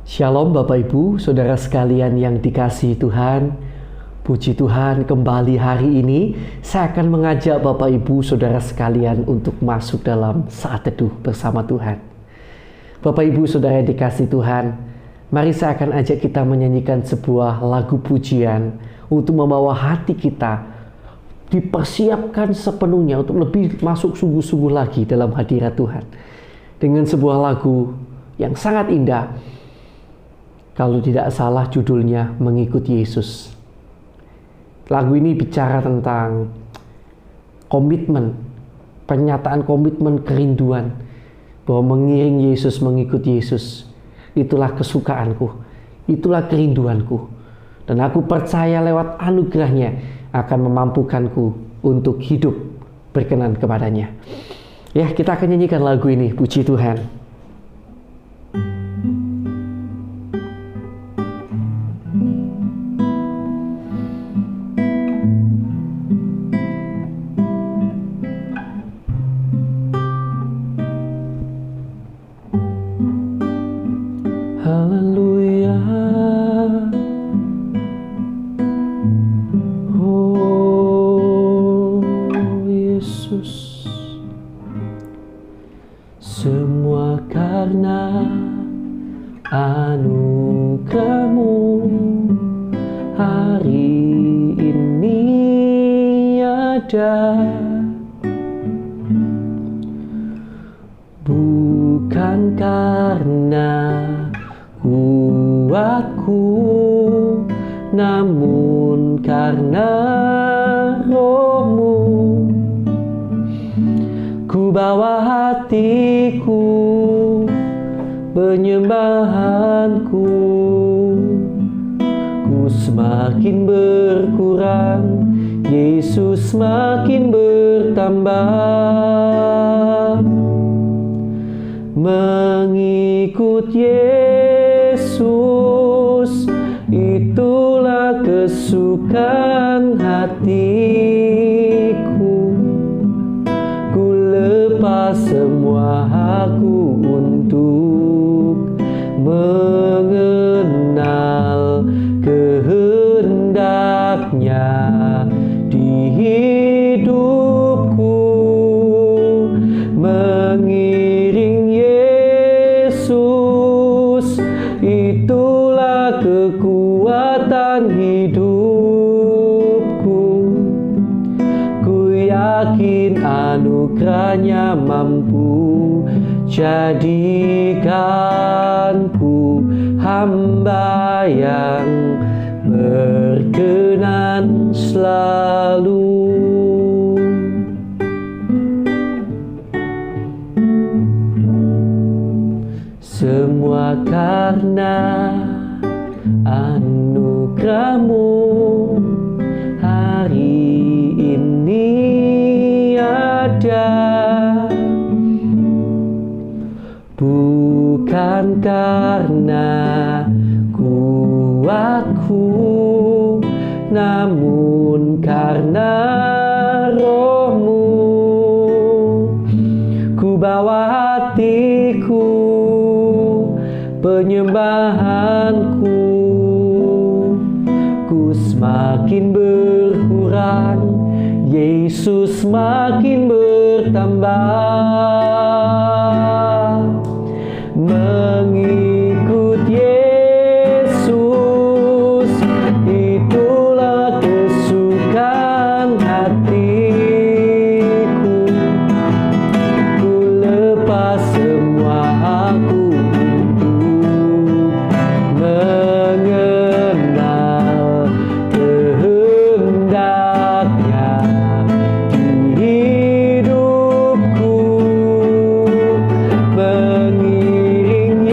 Shalom Bapak Ibu, Saudara sekalian yang dikasihi Tuhan. Puji Tuhan, kembali hari ini saya akan mengajak Bapak Ibu Saudara sekalian untuk masuk dalam saat teduh bersama Tuhan. Bapak Ibu Saudara yang dikasihi Tuhan, mari saya akan ajak kita menyanyikan sebuah lagu pujian untuk membawa hati kita dipersiapkan sepenuhnya untuk lebih masuk sungguh-sungguh lagi dalam hadirat Tuhan. Dengan sebuah lagu yang sangat indah. Kalau tidak salah judulnya Mengikut Yesus. Lagu ini bicara tentang komitmen, pernyataan komitmen kerinduan bahwa mengiring Yesus, mengikut Yesus. Itulah kesukaanku, itulah kerinduanku. Dan aku percaya lewat anugerahnya akan memampukanku untuk hidup berkenan kepadanya. Ya, kita akan nyanyikan lagu ini, puji Tuhan. Haleluya. Oh Yesus, semua karena anugerah-Mu hari ini ada. Bukan karena kuatku, namun karena Roh-Mu. Ku bawa hatiku, penyembahanku, ku semakin berkurang, Yesus semakin bertambah. Mengikut Yesus, itulah kesukaan hatiku. Ku lepas semua hakku untuk mengenal kehendaknya di hidupku. Mengiring Yesus, itulah kekuatan hidupku. Ku yakin anugerahnya mampu jadikanku hamba yang berkenan selalu. Semua karena anugerah-Mu hari ini ada. Bukan karena kuatku, namun karena Roh-Mu. Ku bawa hatiku, penyembahanku, ku semakin berkurang, Yesus semakin bertambah. Mengikut Yesus, itulah kesukaan hatiku. Ku lepas semua aku mengenal kehendaknya di hidupku. Mengiring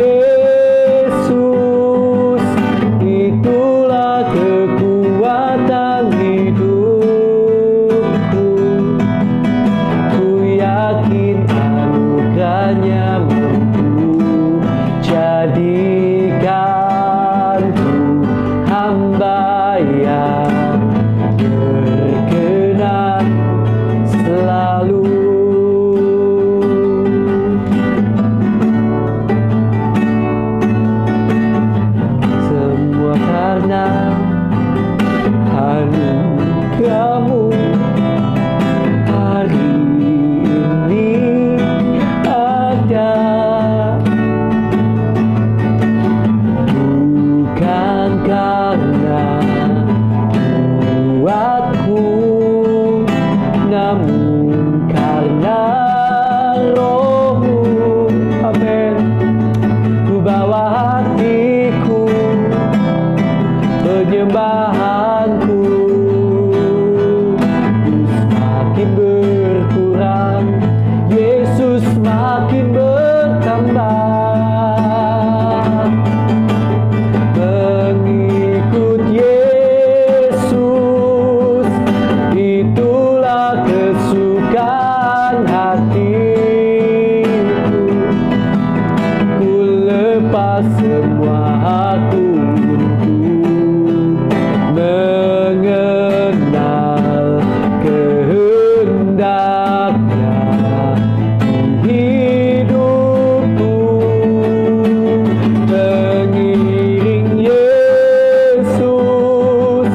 karena anugerah-Mu hari ini ada. Bukan karena kuatku, namun karena Roh-Mu. Amin. Ku bawa hatiku, penyembahanku, ku semakin berkurang, Yesus makin bertambah. Mengikut Yesus, itulah kesukaan hatiku. Ku lepas semua aku untuk mengenal kehendak-Nya di hidupku. Mengiring Yesus,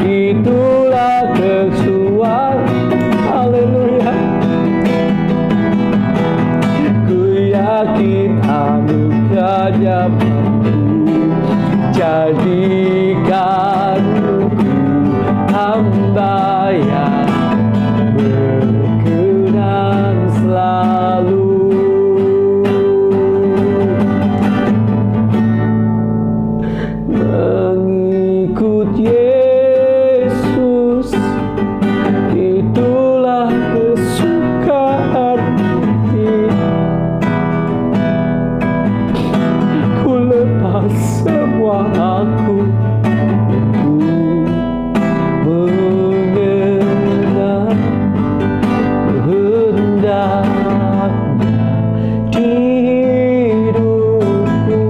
itulah kesukaan. Haleluya. Ku yakin anugerah-Nya mampu jadikanku hamba yang berkenan selalu. Mengikut Yesus, itulah kesukaan hati. Ku lepas semua aku untuk mengenal kehendak-Nya di hidupku.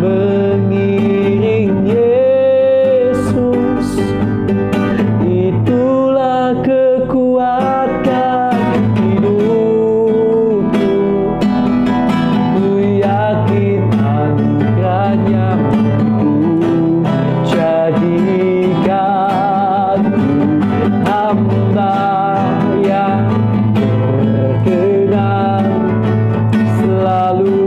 Mengiring Yesus, itulah kekuatan hidupku. Ku yakin anugerah-Nya mampu jadikanku hamba yang berkenan selalu.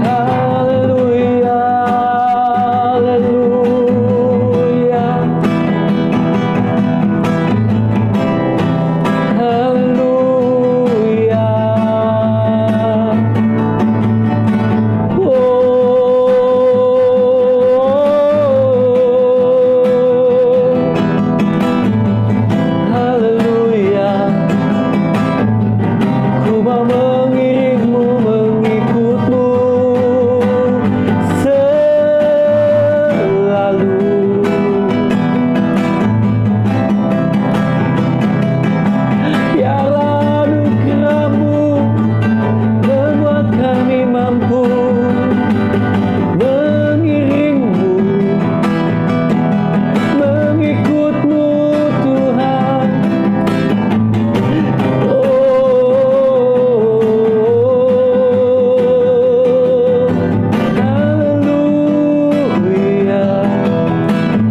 Haleluya, haleluya, haleluya. Haleluya. Ku mau mengiringmu, mengikutmu selalu. Biarlah anugerah-Mu membuat kami mampu mengiringmu, mengikutmu Tuhan. Haleluya,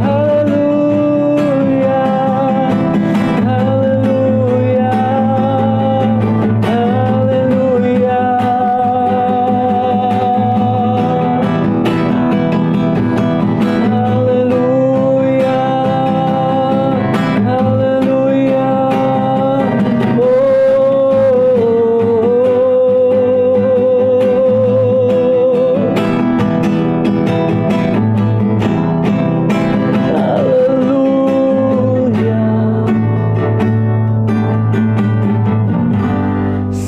haleluya, haleluya, haleluya. Haleluya, haleluya. Haleluya.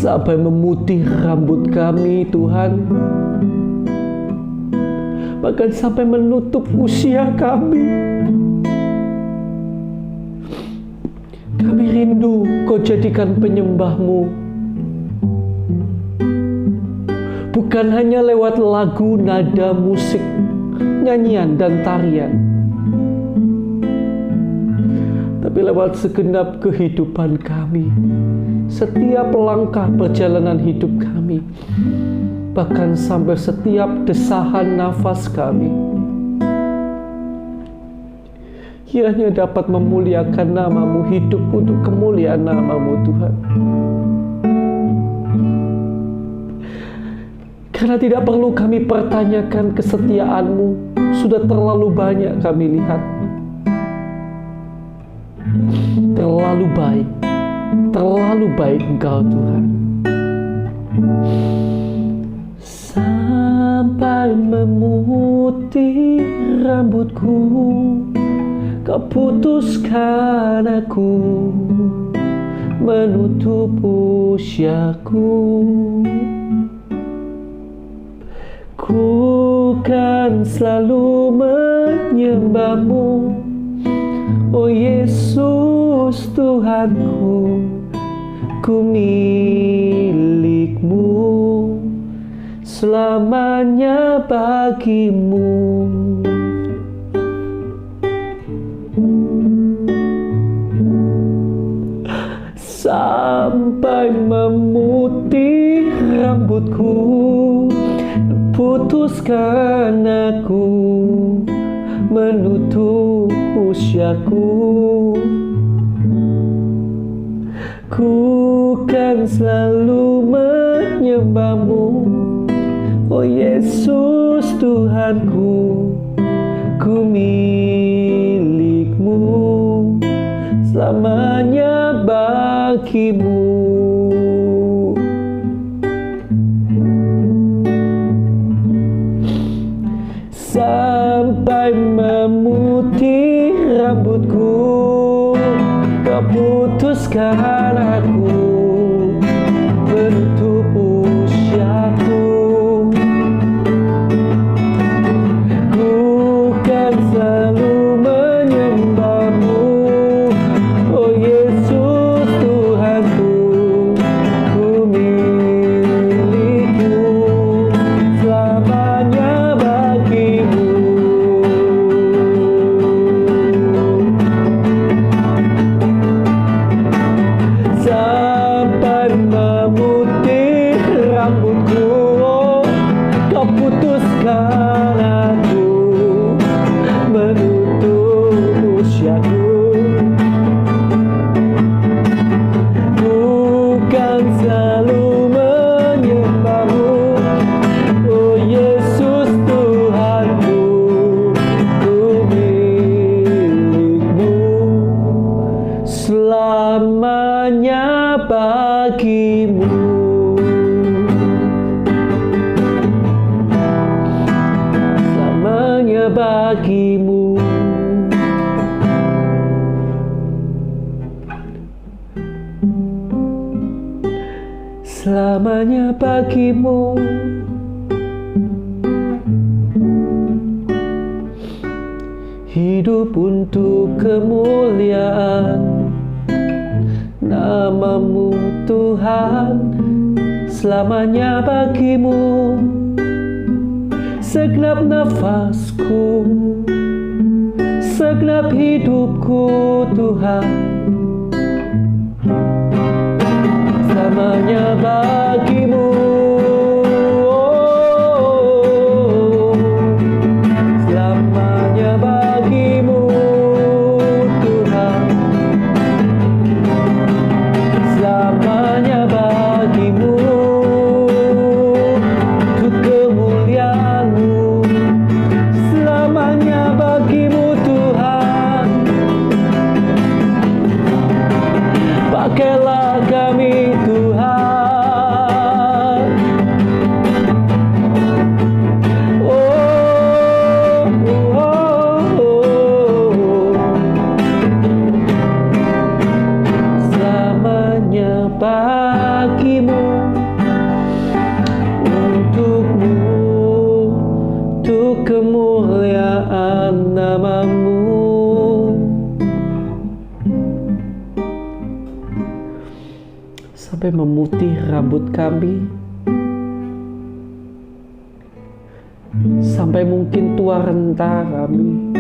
Sampai memutih rambut kami Tuhan, bahkan sampai menutup usia kami. Kami rindu Kau jadikan penyembah-Mu, bukan hanya lewat lagu, nada, musik, nyanyian, dan tarian, tapi lewat segenap kehidupan kami, setiap langkah perjalanan hidup kami, bahkan sampai setiap desahan nafas kami, kiranya dapat memuliakan nama-Mu, hidup untuk kemuliaan nama-Mu Tuhan. Karena tidak perlu kami pertanyakan kesetiaan-Mu, sudah terlalu banyak kami lihat. Terlalu baik Engkau Tuhan. Sampai memutih rambutku, Kau putuskan aku menutup usiaku. Ku kan selalu menyembah-Mu, oh Yesus Tuhanku, ku milik-Mu, selamanya bagi-Mu. Sampai memutih rambutku, putuskan aku menutup usiaku. Ku kan selalu menyembah-Mu, oh Yesus Tuhanku, ku milik-Mu, selamanya bagi-Mu. Sampai memutih rambutku, Kau putuskan aku menutup usiaku. Ku kan selalu menyembah-Mu, oh Yesus Tuhanku, ku milik-Mu, selamanya bagi-Mu. Sampai memutih rambutku, Kau putuskan aku menutup usiaku. Ku kan selalu menyembah-Mu, oh Yesus Tuhanku, ku milik-Mu, selamanya bagi-Mu. Selamanya bagi-Mu. Selamanya bagi-Mu. Hidup untuk kemuliaan nama-Mu Tuhan, selamanya bagi-Mu. Segenap nafasku, segenap hidupku Tuhan, selamanya bagi-Mu. Oh, selamanya bagi-Mu Tuhan, selamanya bagi-Mu, untuk kemuliaan-Mu, selamanya bagi-Mu Tuhan. Pakailah kami Tuhan, oh, oh, oh. Selamanya bagi-Mu, untuk-Mu, untuk kemuliaan nama-Mu. Sampai memutih rambut kami, sampai mungkin tua renta kami,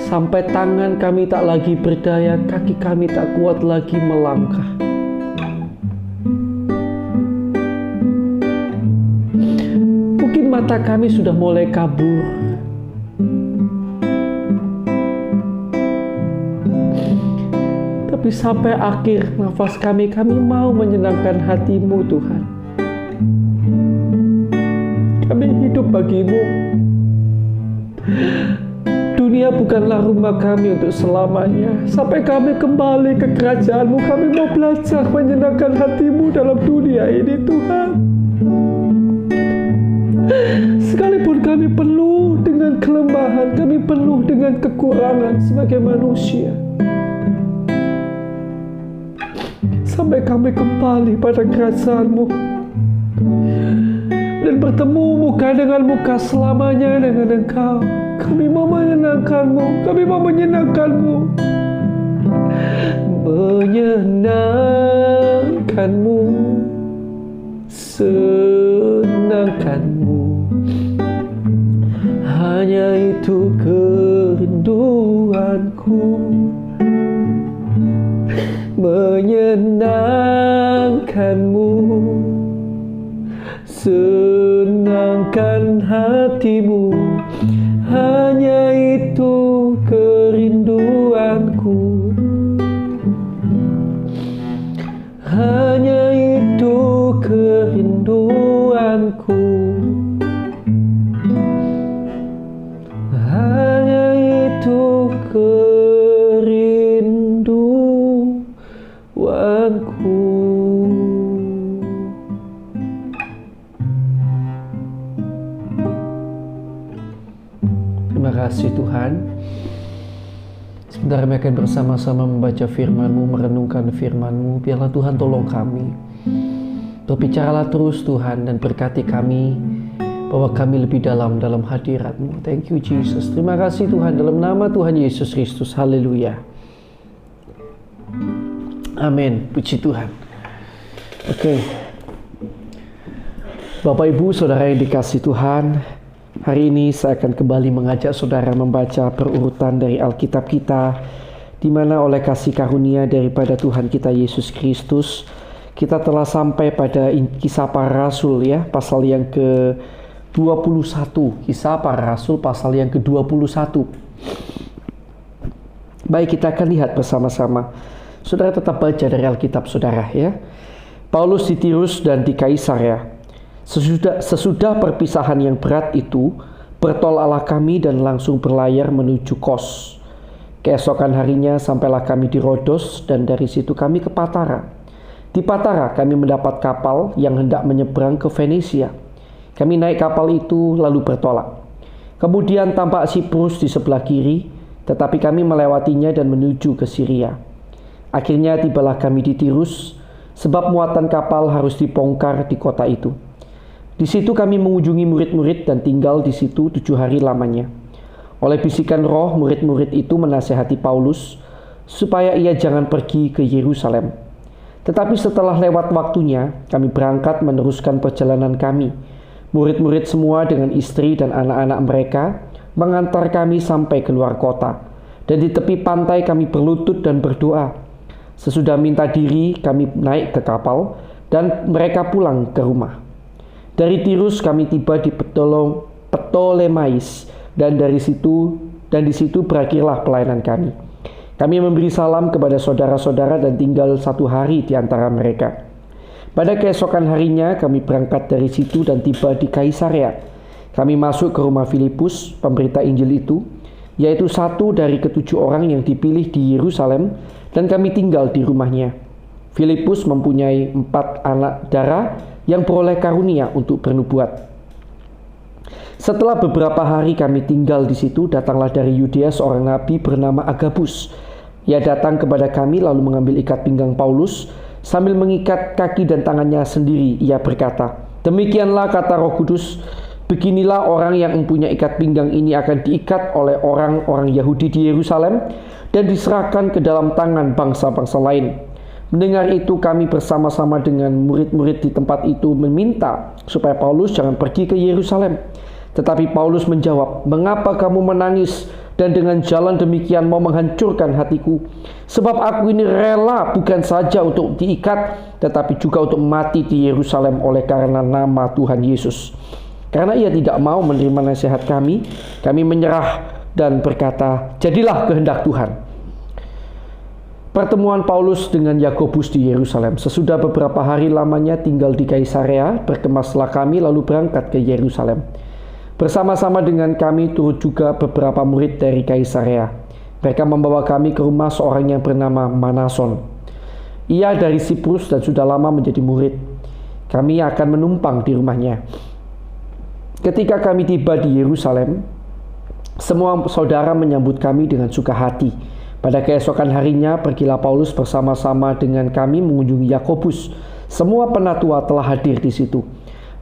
sampai tangan kami tak lagi berdaya, kaki kami tak kuat lagi melangkah. Mungkin mata kami sudah mulai kabur. Tapi sampai akhir nafas kami mau menyenangkan hati-Mu Tuhan. Kami hidup bagi-Mu. Dunia bukanlah rumah kami untuk selamanya. Sampai kami kembali ke kerajaan-Mu, kami mau belajar menyenangkan hati-Mu dalam dunia ini Tuhan. Sekalipun kami penuh dengan kelemahan, kami penuh dengan kekurangan sebagai manusia. Sampai kami kembali pada kerajaan-Mu dan bertemu muka dengan muka selamanya dengan Engkau. Kami mau menyenangkan-Mu, kami mau menyenangkan-Mu, menyenangkan-Mu, senangkan-Mu. Hanya itu kerinduanku, menyenangkan-Mu, senangkan hati-Mu. Hanya itu kerinduanku, hanya itu kerinduanku, hanya itu kerinduanku. Terima kasih Tuhan. Sebentar kami akan bersama-sama membaca firman-Mu, merenungkan firman-Mu. Biarlah Tuhan tolong kami. Berbicaralah terus Tuhan dan berkati kami, bahwa kami lebih dalam hadirat-Mu. Thank you Jesus. Terima kasih Tuhan, dalam nama Tuhan Yesus Kristus. Haleluya. Amin. Puji Tuhan. Oke. Bapak Ibu Saudara yang dikasihi Tuhan, hari ini saya akan kembali mengajak saudara membaca perurutan dari Alkitab kita, di mana oleh kasih karunia daripada Tuhan kita Yesus Kristus, kita telah sampai pada Kisah Para Rasul ya, pasal yang ke-21. Kisah Para Rasul pasal yang ke-21. Baik, kita akan lihat bersama-sama. Saudara tetap baca dari Alkitab saudara ya. Paulus di Tirus dan di Kaisarea. Sesudah perpisahan yang berat itu, bertolaklah kami dan langsung berlayar menuju Kos. Keesokan harinya sampailah kami di Rodos dan dari situ kami ke Patara. Di Patara kami mendapat kapal yang hendak menyeberang ke Venesia. Kami naik kapal itu lalu bertolak. Kemudian tampak Siprus di sebelah kiri, tetapi kami melewatinya dan menuju ke Syria. Akhirnya tibalah kami di Tirus, sebab muatan kapal harus dibongkar di kota itu. Di situ kami mengunjungi murid-murid dan tinggal di situ 7 hari lamanya. Oleh bisikan roh, murid-murid itu menasihati Paulus supaya ia jangan pergi ke Yerusalem. Tetapi setelah lewat waktunya, kami berangkat meneruskan perjalanan kami. Murid-murid semua dengan istri dan anak-anak mereka mengantar kami sampai keluar kota. Dan di tepi pantai kami berlutut dan berdoa. Sesudah minta diri, kami naik ke kapal dan mereka pulang ke rumah. Dari Tirus kami tiba di Ptolemais dan di situ berakhirlah pelayanan kami. Kami memberi salam kepada saudara-saudara dan tinggal 1 hari di antara mereka. Pada keesokan harinya kami berangkat dari situ dan tiba di Kaisarea. Kami masuk ke rumah Filipus, pemberita Injil itu, yaitu satu dari ke-7 orang yang dipilih di Yerusalem, dan kami tinggal di rumahnya. Filipus mempunyai 4 anak darah yang beroleh karunia untuk bernubuat. Setelah beberapa hari kami tinggal di situ, datanglah dari Yudea seorang nabi bernama Agabus. Ia datang kepada kami lalu mengambil ikat pinggang Paulus sambil mengikat kaki dan tangannya sendiri. Ia berkata, "Demikianlah kata Roh Kudus, beginilah orang yang mempunyai ikat pinggang ini akan diikat oleh orang-orang Yahudi di Yerusalem dan diserahkan ke dalam tangan bangsa-bangsa lain." Mendengar itu kami bersama-sama dengan murid-murid di tempat itu meminta supaya Paulus jangan pergi ke Yerusalem. Tetapi Paulus menjawab, "Mengapa kamu menangis dan dengan jalan demikian mau menghancurkan hatiku. Sebab aku ini rela bukan saja untuk diikat, tetapi juga untuk mati di Yerusalem oleh karena nama Tuhan Yesus. Karena ia tidak mau menerima nasihat kami menyerah dan berkata, jadilah kehendak Tuhan. Pertemuan Paulus dengan Yakobus di Yerusalem. Sesudah beberapa hari lamanya tinggal di Kaisarea, berkemaslah kami lalu berangkat ke Yerusalem. Bersama-sama dengan kami turut juga beberapa murid dari Kaisarea. Mereka membawa kami ke rumah seorang yang bernama Manason. Ia dari Siprus dan sudah lama menjadi murid. Kami akan menumpang di rumahnya. Ketika kami tiba di Yerusalem, semua saudara menyambut kami dengan suka hati. Pada keesokan harinya, pergilah Paulus bersama-sama dengan kami mengunjungi Yakobus. Semua penatua telah hadir di situ.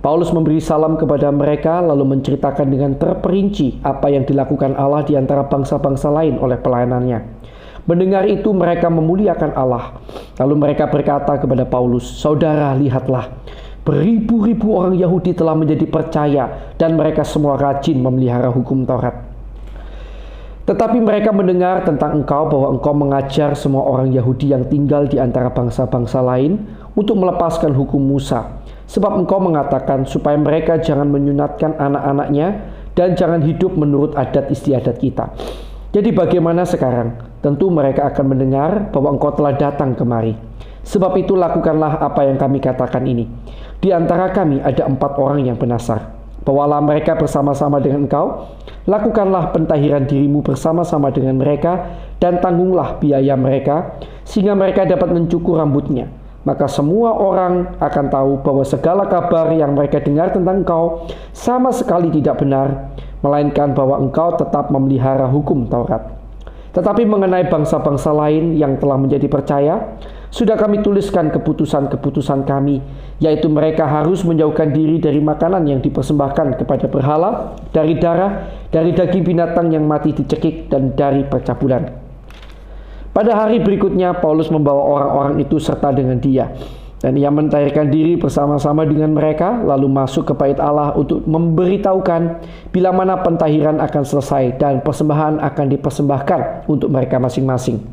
Paulus memberi salam kepada mereka lalu menceritakan dengan terperinci apa yang dilakukan Allah di antara bangsa-bangsa lain oleh pelayanannya. Mendengar itu mereka memuliakan Allah. Lalu mereka berkata kepada Paulus, "Saudara, lihatlah, beribu-ribu orang Yahudi telah menjadi percaya dan mereka semua rajin memelihara hukum Taurat. Tetapi mereka mendengar tentang engkau bahwa engkau mengajar semua orang Yahudi yang tinggal di antara bangsa-bangsa lain untuk melepaskan hukum Musa. Sebab engkau mengatakan supaya mereka jangan menyunatkan anak-anaknya dan jangan hidup menurut adat istiadat kita. Jadi bagaimana sekarang? Tentu mereka akan mendengar bahwa engkau telah datang kemari. Sebab itu lakukanlah apa yang kami katakan ini. Di antara kami ada 4 orang yang penasar. Bawalah mereka bersama-sama dengan engkau. Lakukanlah pentahiran dirimu bersama-sama dengan mereka dan tanggunglah biaya mereka sehingga mereka dapat mencukur rambutnya. Maka semua orang akan tahu bahwa segala kabar yang mereka dengar tentang engkau sama sekali tidak benar, melainkan bahwa engkau tetap memelihara hukum Taurat. Tetapi mengenai bangsa-bangsa lain yang telah menjadi percaya, sudah kami tuliskan keputusan-keputusan kami, yaitu mereka harus menjauhkan diri dari makanan yang dipersembahkan kepada berhala, dari darah, dari daging binatang yang mati dicekik, dan dari percabulan." Pada hari berikutnya, Paulus membawa orang-orang itu serta dengan dia. Dan ia mentahirkan diri bersama-sama dengan mereka, lalu masuk ke bait Allah untuk memberitahukan bila mana pentahiran akan selesai dan persembahan akan dipersembahkan untuk mereka masing-masing.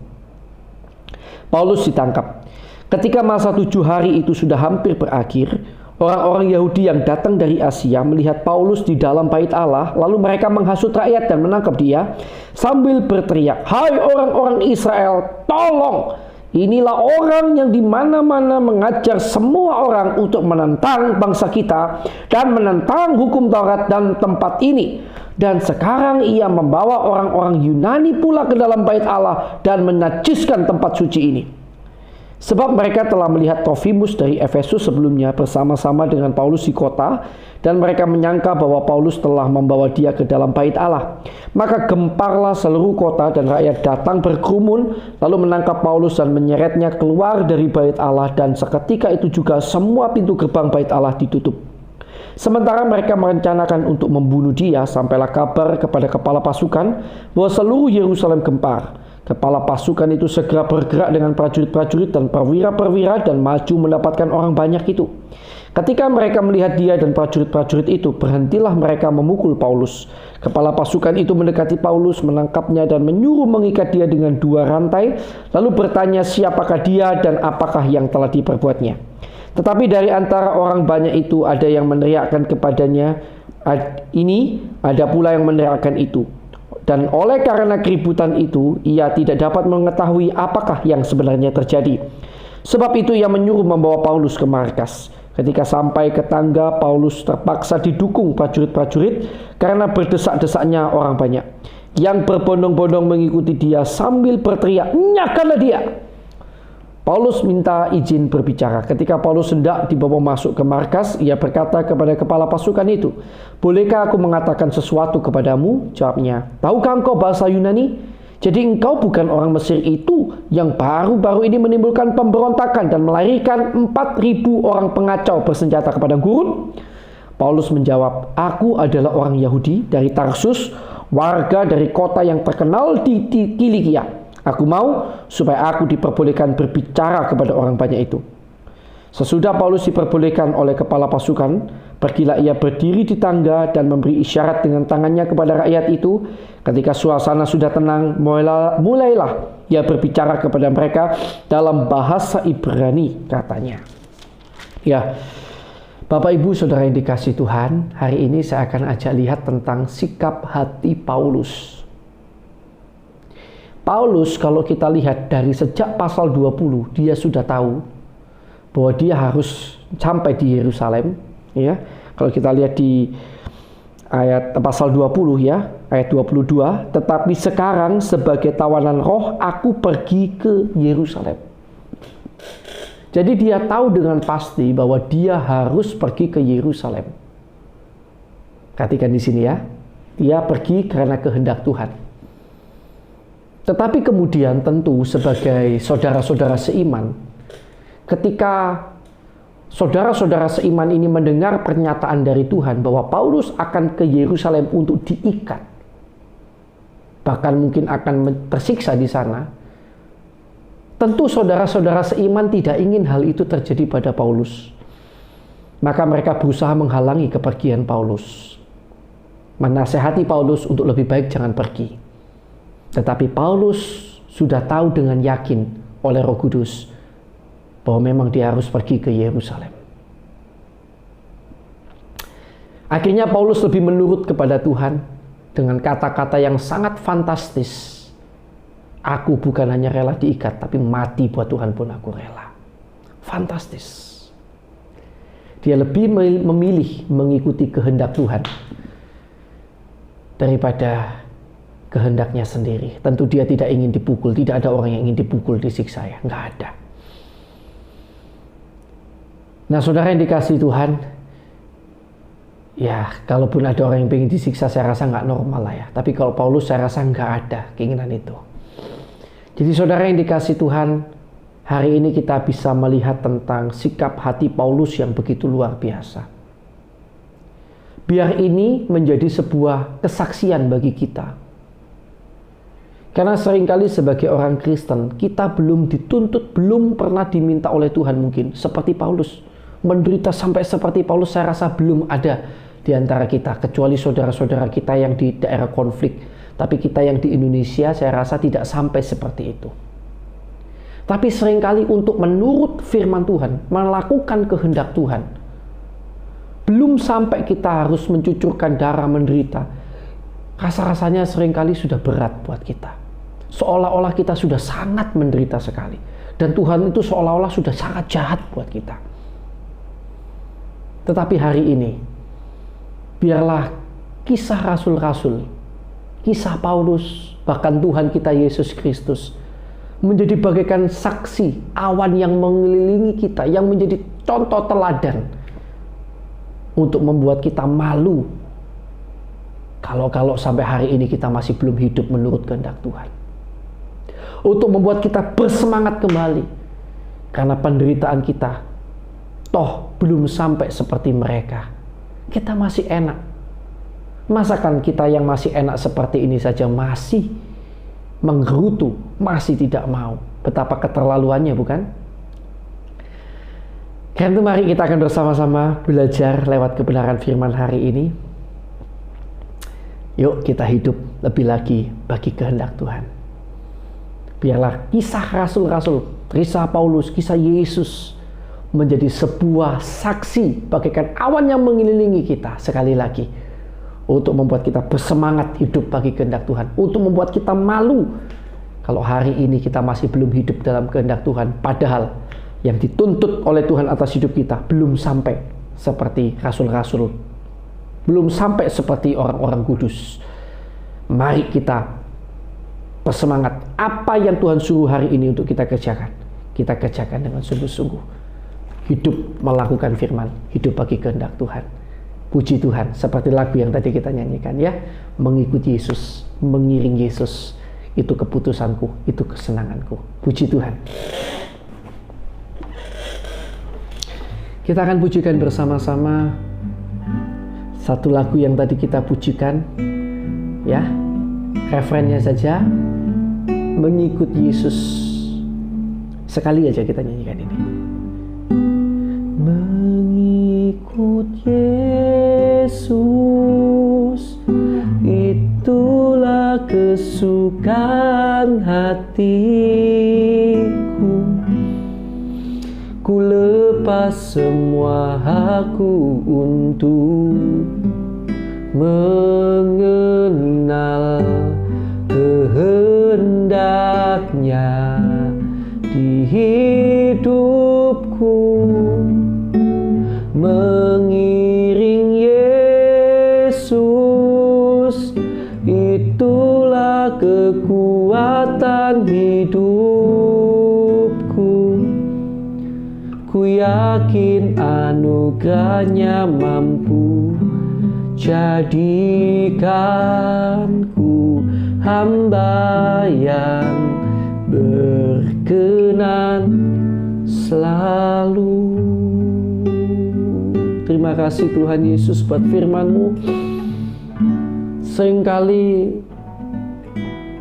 Paulus ditangkap. Ketika masa 7 hari itu sudah hampir berakhir, orang-orang Yahudi yang datang dari Asia melihat Paulus di dalam bait Allah, lalu mereka menghasut rakyat dan menangkap dia sambil berteriak, "Hai orang-orang Israel, tolong! Inilah orang yang di mana-mana mengajar semua orang untuk menentang bangsa kita dan menentang hukum Taurat dan tempat ini. Dan sekarang ia membawa orang-orang Yunani pula ke dalam bait Allah dan menajiskan tempat suci ini." Sebab mereka telah melihat Trofimus dari Efesus sebelumnya bersama-sama dengan Paulus di kota, dan mereka menyangka bahwa Paulus telah membawa dia ke dalam bait Allah. Maka gemparlah seluruh kota dan rakyat datang berkerumun, lalu menangkap Paulus dan menyeretnya keluar dari bait Allah, dan seketika itu juga semua pintu gerbang bait Allah ditutup. Sementara mereka merencanakan untuk membunuh dia, sampailah kabar kepada kepala pasukan bahwa seluruh Yerusalem gempar. Kepala pasukan itu segera bergerak dengan prajurit-prajurit dan perwira-perwira dan maju mendapatkan orang banyak itu. Ketika mereka melihat dia dan prajurit-prajurit itu, berhentilah mereka memukul Paulus. Kepala pasukan itu mendekati Paulus, menangkapnya dan menyuruh mengikat dia dengan 2 rantai, lalu bertanya siapakah dia dan apakah yang telah diperbuatnya. Tetapi dari antara orang banyak itu ada yang meneriakkan kepadanya ini, ada pula yang meneriakkan itu. Dan oleh karena keributan itu, ia tidak dapat mengetahui apakah yang sebenarnya terjadi. Sebab itu ia menyuruh membawa Paulus ke markas. Ketika sampai ke tangga, Paulus terpaksa didukung prajurit-prajurit karena berdesak-desaknya orang banyak, yang berbondong-bondong mengikuti dia sambil berteriak, "Nyakalah dia!" Paulus minta izin berbicara. Ketika Paulus hendak dibawa masuk ke markas, ia berkata kepada kepala pasukan itu, "Bolehkah aku mengatakan sesuatu kepadamu?" Jawabnya, "Tahukah engkau bahasa Yunani? Jadi engkau bukan orang Mesir itu yang baru-baru ini menimbulkan pemberontakan dan melarikan 4.000 orang pengacau bersenjata kepada gurun?" Paulus menjawab, "Aku adalah orang Yahudi dari Tarsus, warga dari kota yang terkenal di Kilikia. Aku mau supaya aku diperbolehkan berbicara kepada orang banyak itu." Sesudah Paulus diperbolehkan oleh kepala pasukan, Pergilah ia berdiri di tangga dan memberi isyarat dengan tangannya kepada rakyat itu. Ketika suasana sudah tenang, mulailah ia berbicara kepada mereka dalam bahasa Ibrani, katanya. Ya, Bapak Ibu Saudara yang dikasihi Tuhan, hari ini saya akan ajak lihat tentang sikap hati Paulus. Paulus kalau kita lihat dari sejak pasal 20, dia sudah tahu bahwa dia harus sampai di Yerusalem. Ya, kalau kita lihat di ayat pasal 20 ya, ayat 22, tetapi sekarang sebagai tawanan roh aku pergi ke Yerusalem. Jadi dia tahu dengan pasti bahwa dia harus pergi ke Yerusalem. Perhatikan di sini ya, dia pergi karena kehendak Tuhan. Tetapi kemudian tentu sebagai saudara-saudara seiman, ketika saudara-saudara seiman ini mendengar pernyataan dari Tuhan bahwa Paulus akan ke Yerusalem untuk diikat, bahkan mungkin akan tersiksa di sana, tentu saudara-saudara seiman tidak ingin hal itu terjadi pada Paulus. Maka mereka berusaha menghalangi kepergian Paulus, menasehati Paulus untuk lebih baik jangan pergi. Tetapi Paulus sudah tahu dengan yakin oleh Roh Kudus bahwa memang dia harus pergi ke Yerusalem. Akhirnya Paulus lebih menurut kepada Tuhan dengan kata-kata yang sangat fantastis. Aku bukan hanya rela diikat, tapi mati buat Tuhan pun aku rela. Fantastis. Dia lebih memilih mengikuti kehendak Tuhan daripada kehendaknya sendiri. Tentu dia tidak ingin dipukul. Tidak ada orang yang ingin dipukul, disiksa ya. Nggak ada. Nah, saudara yang dikasihi Tuhan, ya kalaupun ada orang yang ingin disiksa, saya rasa nggak normal lah ya. Tapi kalau Paulus saya rasa nggak ada keinginan itu. Jadi saudara yang dikasihi Tuhan, hari ini kita bisa melihat tentang sikap hati Paulus yang begitu luar biasa. Biar ini menjadi sebuah kesaksian bagi kita. Karena seringkali sebagai orang Kristen, kita belum dituntut, belum pernah diminta oleh Tuhan mungkin. Seperti Paulus. Menderita sampai seperti Paulus saya rasa belum ada di antara kita. Kecuali saudara-saudara kita yang di daerah konflik. Tapi kita yang di Indonesia saya rasa tidak sampai seperti itu. Tapi seringkali untuk menurut firman Tuhan, melakukan kehendak Tuhan, belum sampai kita harus mencucurkan darah menderita. Rasa-rasanya seringkali sudah berat buat kita. Seolah-olah kita sudah sangat menderita sekali. Dan Tuhan itu seolah-olah sudah sangat jahat buat kita. Tetapi hari ini, biarlah kisah rasul-rasul, kisah Paulus, bahkan Tuhan kita Yesus Kristus, menjadi bagaikan saksi awan yang mengelilingi kita, yang menjadi contoh teladan untuk membuat kita malu kalau sampai hari ini kita masih belum hidup menurut kehendak Tuhan. Untuk membuat kita bersemangat kembali karena penderitaan kita toh belum sampai seperti mereka. Kita masih enak. Masakan kita yang masih enak seperti ini saja masih menggerutu, masih tidak mau. Betapa keterlaluannya, bukan? Karena itu mari kita akan bersama-sama belajar lewat kebenaran firman hari ini. Yuk kita hidup lebih lagi bagi kehendak Tuhan. Biarlah kisah rasul-rasul, kisah Paulus, kisah Yesus menjadi sebuah saksi bagaikan awan yang mengelilingi kita sekali lagi. Untuk membuat kita bersemangat hidup bagi kehendak Tuhan. Untuk membuat kita malu kalau hari ini kita masih belum hidup dalam kehendak Tuhan. Padahal yang dituntut oleh Tuhan atas hidup kita belum sampai seperti rasul-rasul. Belum sampai seperti orang-orang kudus. Mari kita bersemangat. Apa yang Tuhan suruh hari ini untuk kita kerjakan, kita kerjakan dengan sungguh-sungguh. Hidup melakukan firman, hidup bagi kehendak Tuhan. Puji Tuhan, seperti lagu yang tadi kita nyanyikan ya. Mengikuti Yesus, mengiring Yesus, itu keputusanku, itu kesenanganku. Puji Tuhan. Kita akan pujikan bersama-sama satu lagu yang tadi kita pujikan ya. Refrennya saja, mengikuti Yesus. Sekali aja kita nyanyikan ini. Mengikuti Ikut Yesus, itulah kesukaan hatiku. Ku lepas semua hakku untuk mengenal kehendaknya di hidupku. Mengiring Yesus, itulah kekuatan hidupku. Ku yakin anugerahnya mampu jadikanku hamba yang berkenan selalu. Terima kasih Tuhan Yesus buat firman-Mu. Seringkali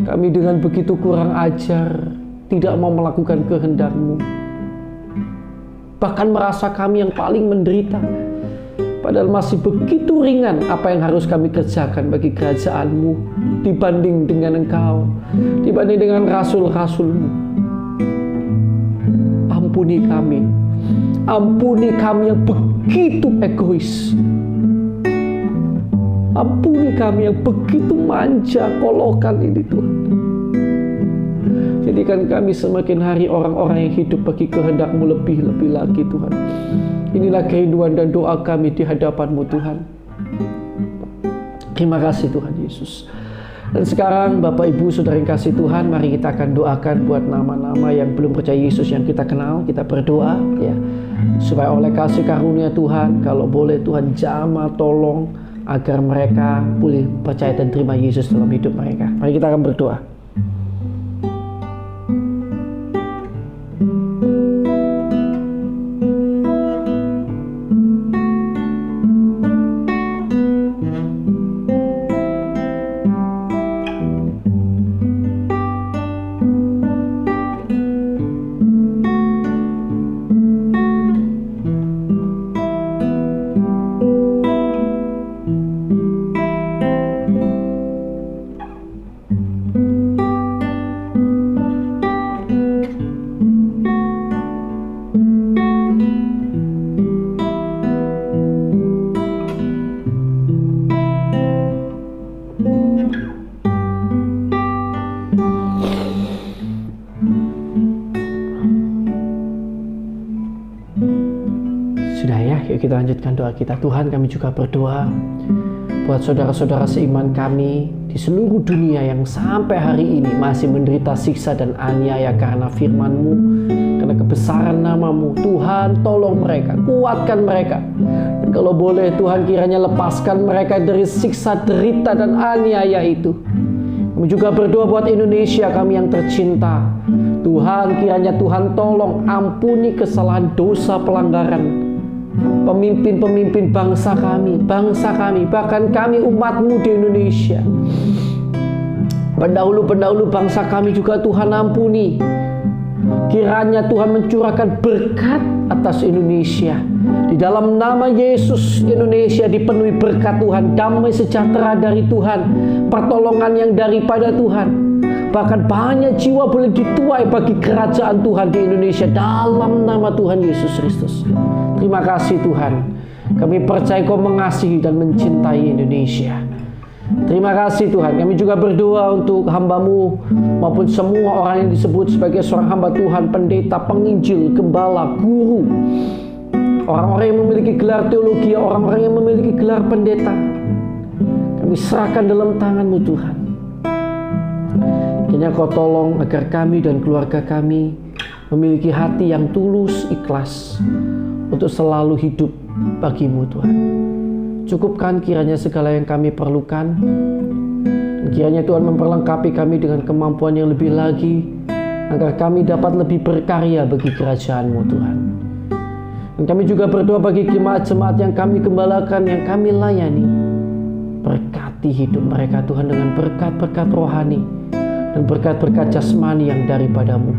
kami dengan begitu kurang ajar tidak mau melakukan kehendak-Mu, bahkan merasa kami yang paling menderita, padahal masih begitu ringan apa yang harus kami kerjakan bagi kerajaan-Mu dibanding dengan Engkau, dibanding dengan rasul-rasul-Mu. Ampuni kami yang begitu egois. Ampuni kami yang begitu manja, kolokan ini Tuhan. Jadikan kami semakin hari orang-orang yang hidup bagi kehendak-Mu lebih-lebih lagi Tuhan. Inilah kerinduan dan doa kami di hadapan-Mu Tuhan. Terima kasih Tuhan Yesus. Dan sekarang Bapak Ibu Saudara yang kasih Tuhan, mari kita akan doakan buat nama-nama yang belum percaya Yesus yang kita kenal. Kita berdoa ya, supaya oleh kasih karunia Tuhan, kalau boleh Tuhan jamah tolong agar mereka boleh percaya dan terima Yesus dalam hidup mereka. Mari kita akan berdoa. Sudah ya, yuk kita lanjutkan doa kita. Tuhan, kami juga berdoa buat saudara-saudara seiman kami di seluruh dunia yang sampai hari ini masih menderita siksa dan aniaya karena firman-Mu, karena kebesaran nama-Mu. Tuhan, tolong mereka, kuatkan mereka. Dan kalau boleh Tuhan, kiranya lepaskan mereka dari siksa, derita, dan aniaya itu. Kami juga berdoa buat Indonesia kami yang tercinta. Tuhan, kiranya Tuhan tolong ampuni kesalahan, dosa, pelanggaran pemimpin-pemimpin bangsa kami, bahkan kami umat-Mu di Indonesia. Pendahulu-pendahulu bangsa kami juga Tuhan ampuni. Kiranya Tuhan mencurahkan berkat atas Indonesia. Di dalam nama Yesus, Indonesia dipenuhi berkat Tuhan, damai sejahtera dari Tuhan, pertolongan yang daripada Tuhan. Bahkan banyak jiwa boleh dituai bagi kerajaan Tuhan di Indonesia dalam nama Tuhan Yesus Kristus. Terima kasih Tuhan. Kami percaya Kau mengasihi dan mencintai Indonesia. Terima kasih Tuhan. Kami juga berdoa untuk hamba-Mu maupun semua orang yang disebut sebagai seorang hamba Tuhan, pendeta, penginjil, gembala, guru, orang-orang yang memiliki gelar teologi, orang-orang yang memiliki gelar pendeta. Kami serahkan dalam tangan-Mu Tuhan. Kiranya Kau tolong agar kami dan keluarga kami memiliki hati yang tulus, ikhlas untuk selalu hidup bagi-Mu Tuhan. Cukupkan kiranya segala yang kami perlukan, dan kiranya Tuhan memperlengkapi kami dengan kemampuan yang lebih lagi, agar kami dapat lebih berkarya bagi kerajaan-Mu Tuhan. Dan kami juga berdoa bagi jemaat-jemaat yang kami gembalakan, yang kami layani. Berkati hidup mereka Tuhan dengan berkat-berkat rohani dan berkat-berkat jasmani yang daripada-Mu.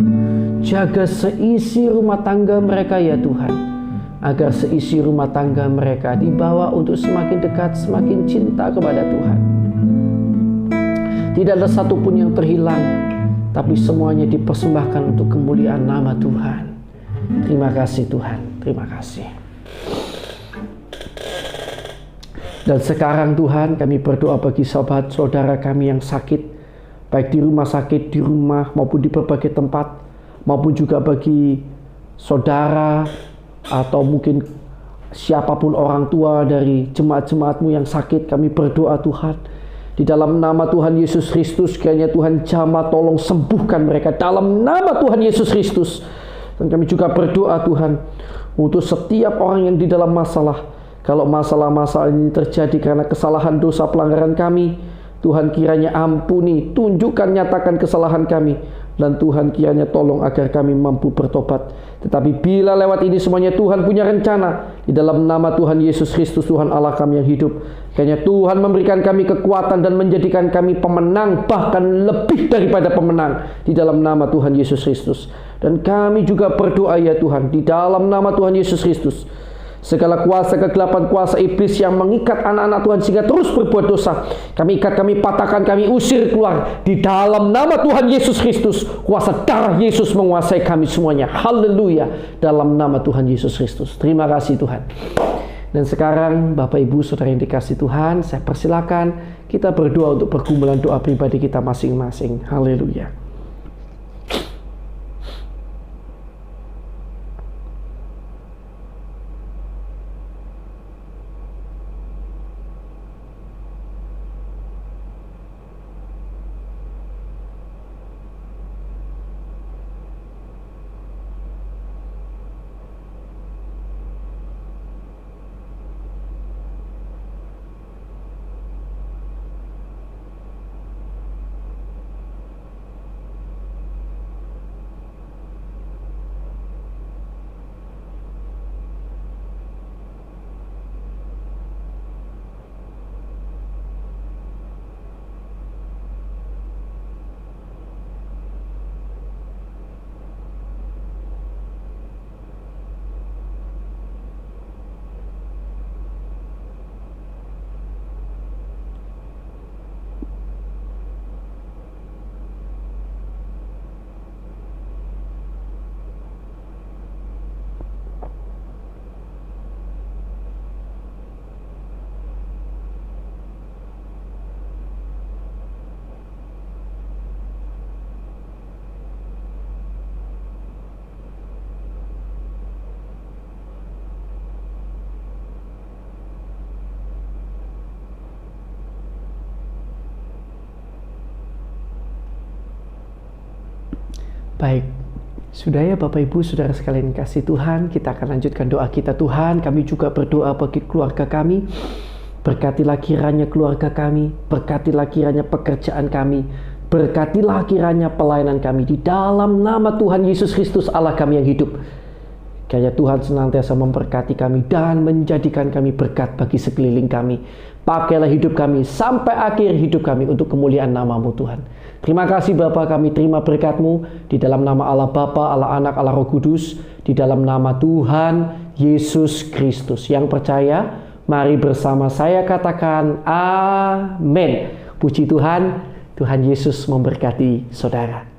Jaga seisi rumah tangga mereka ya Tuhan. agar seisi rumah tangga mereka dibawa untuk semakin dekat, semakin cinta kepada Tuhan. Tidak ada satupun yang terhilang, tapi semuanya dipersembahkan untuk kemuliaan nama Tuhan. Terima kasih Tuhan, terima kasih. Dan sekarang Tuhan, kami berdoa bagi sahabat saudara kami yang sakit, baik di rumah sakit, di rumah maupun di berbagai tempat, maupun juga bagi saudara atau mungkin siapapun orang tua dari jemaat-jemaat-Mu yang sakit. Kami berdoa Tuhan, di dalam nama Tuhan Yesus Kristus, kiranya Tuhan jamah tolong sembuhkan mereka dalam nama Tuhan Yesus Kristus. Dan kami juga berdoa Tuhan untuk setiap orang yang di dalam masalah. Kalau masalah-masalah ini terjadi karena kesalahan, dosa, pelanggaran kami, Tuhan kiranya ampuni, tunjukkan, nyatakan kesalahan kami. Dan Tuhan kiranya tolong agar kami mampu bertobat. Tetapi bila lewat ini semuanya Tuhan punya rencana, di dalam nama Tuhan Yesus Kristus, Tuhan Allah kami yang hidup, kiranya Tuhan memberikan kami kekuatan dan menjadikan kami pemenang, bahkan lebih daripada pemenang, di dalam nama Tuhan Yesus Kristus. Dan kami juga berdoa ya Tuhan, di dalam nama Tuhan Yesus Kristus, segala kuasa kegelapan, kuasa iblis yang mengikat anak-anak Tuhan sehingga terus berbuat dosa, kami ikat, kami patahkan, kami usir keluar di dalam nama Tuhan Yesus Kristus. Kuasa darah Yesus menguasai kami semuanya. Haleluya, dalam nama Tuhan Yesus Kristus. Terima kasih Tuhan. Dan sekarang Bapak Ibu Saudara yang dikasih Tuhan, saya persilakan kita berdoa untuk pergumulan doa pribadi kita masing-masing. Haleluya. Baik, sudah ya Bapak Ibu Saudara sekalian kasih Tuhan, kita akan lanjutkan doa kita. Tuhan, kami juga berdoa bagi keluarga kami. Berkatilah kiranya keluarga kami, berkatilah kiranya pekerjaan kami, berkatilah kiranya pelayanan kami di dalam nama Tuhan Yesus Kristus Allah kami yang hidup. Kiranya Tuhan senantiasa memberkati kami dan menjadikan kami berkat bagi sekeliling kami. Pakailah hidup kami sampai akhir hidup kami untuk kemuliaan nama-Mu Tuhan. Terima kasih Bapa, kami terima berkat-Mu di dalam nama Allah Bapa, Allah Anak, Allah Roh Kudus, di dalam nama Tuhan Yesus Kristus. Yang percaya, mari bersama saya katakan amin. Puji Tuhan, Tuhan Yesus memberkati saudara.